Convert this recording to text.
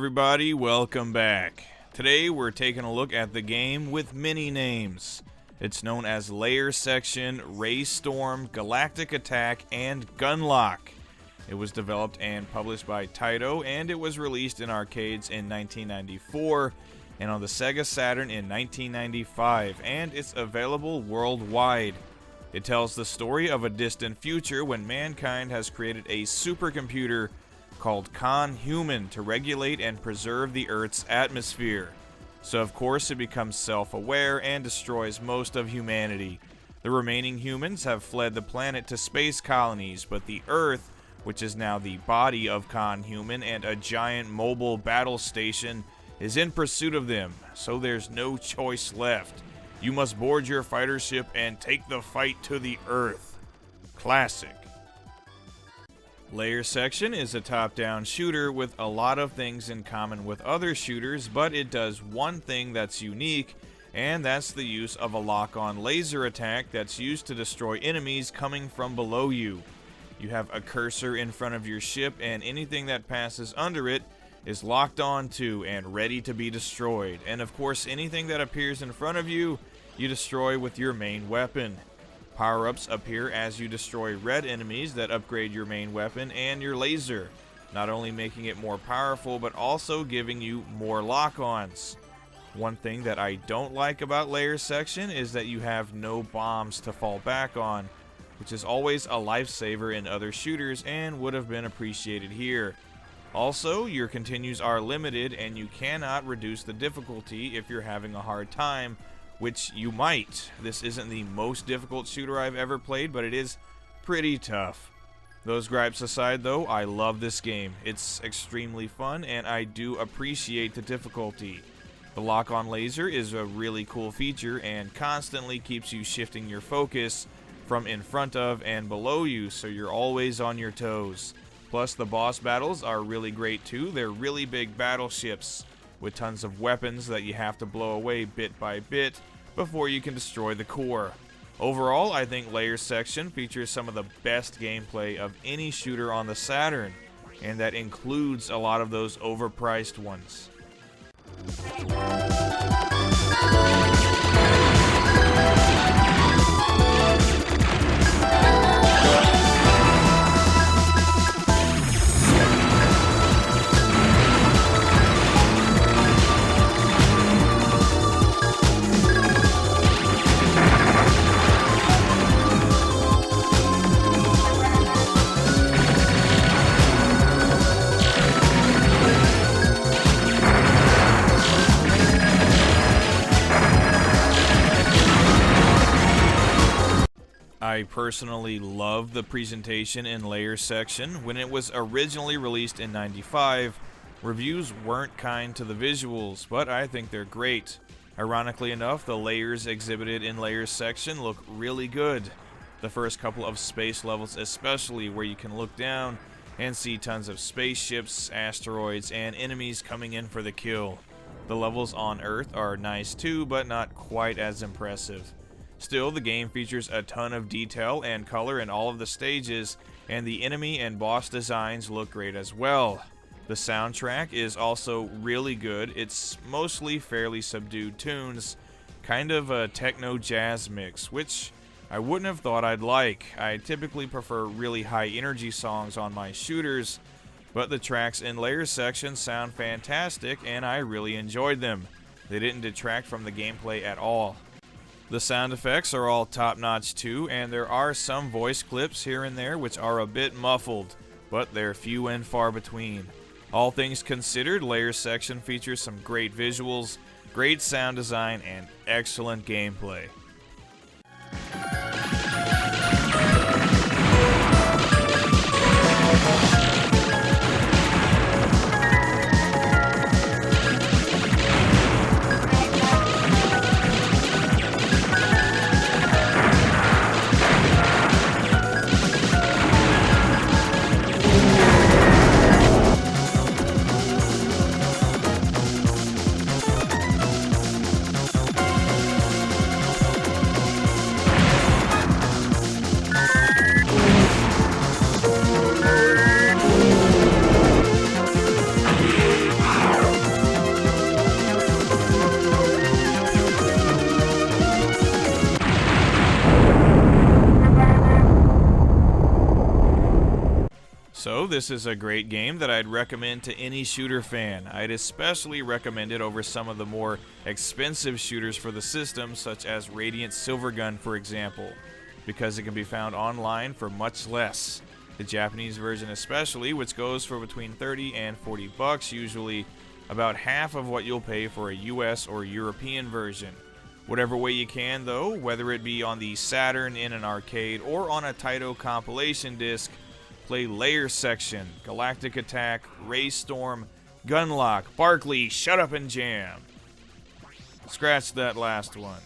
everybody, welcome back. Today we're taking a look at the game with many names. It's known as Layer Section, Ray Storm, Galactic Attack, and Gunlock. It was developed and published by Taito, and it was released in arcades in 1994 and on the Sega Saturn in 1995, and it's available worldwide. It tells the story of a distant future when mankind has created a supercomputer called Con-Human to regulate and preserve the Earth's atmosphere. So of course it becomes self-aware and destroys most of humanity. The remaining humans have fled the planet to space colonies, but the Earth, which is now the body of Con-Human and a giant mobile battle station, is in pursuit of them, so there's no choice left. You must board your fighter ship and take the fight to the Earth. Classic. Layer Section is a top-down shooter with a lot of things in common with other shooters, but it does one thing that's unique, and that's the use of a lock-on laser attack that's used to destroy enemies coming from below you. You have a cursor in front of your ship, and anything that passes under it is locked on to and ready to be destroyed. And of course, anything that appears in front of you, you destroy with your main weapon. Power-ups appear as you destroy red enemies that upgrade your main weapon and your laser, not only making it more powerful, but also giving you more lock-ons. One thing that I don't like about Layer Section is that you have no bombs to fall back on, which is always a lifesaver in other shooters and would have been appreciated here. Also, your continues are limited and you cannot reduce the difficulty if you're having a hard time, which you might. This isn't the most difficult shooter I've ever played, but it is pretty tough. Those gripes aside though, I love this game. It's extremely fun and I do appreciate the difficulty. The lock-on laser is a really cool feature and constantly keeps you shifting your focus from in front of and below you, so you're always on your toes. Plus the boss battles are really great too. They're really big battleships with tons of weapons that you have to blow away bit by bit before you can destroy the core. Overall, I think Layer Section features some of the best gameplay of any shooter on the Saturn, and that includes a lot of those overpriced ones. I personally love the presentation in Layer Section. When it was originally released in '95, reviews weren't kind to the visuals, but I think they're great. Ironically enough, the layers exhibited in Layer Section look really good. The first couple of space levels especially, where you can look down and see tons of spaceships, asteroids, and enemies coming in for the kill. The levels on Earth are nice too, but not quite as impressive. Still, the game features a ton of detail and color in all of the stages, and the enemy and boss designs look great as well. The soundtrack is also really good. It's mostly fairly subdued tunes, kind of a techno-jazz mix, which I wouldn't have thought I'd like. I typically prefer really high energy songs on my shooters, but the tracks in Layer Section sound fantastic and I really enjoyed them. They didn't detract from the gameplay at all. The sound effects are all top-notch too, and there are some voice clips here and there which are a bit muffled, but they're few and far between. All things considered, Layer Section features some great visuals, great sound design, and excellent gameplay. So this is a great game that I'd recommend to any shooter fan. I'd especially recommend it over some of the more expensive shooters for the system, such as Radiant Silvergun, for example, because it can be found online for much less. The Japanese version especially, which goes for between 30 and 40 bucks, usually about half of what you'll pay for a US or European version. Whatever way you can, though, whether it be on the Saturn in an arcade or on a Taito compilation disc, play Layer Section, Galactic Attack, Ray Storm, Gunlock, Barkley, Shut Up and Jam. Scratch that last one.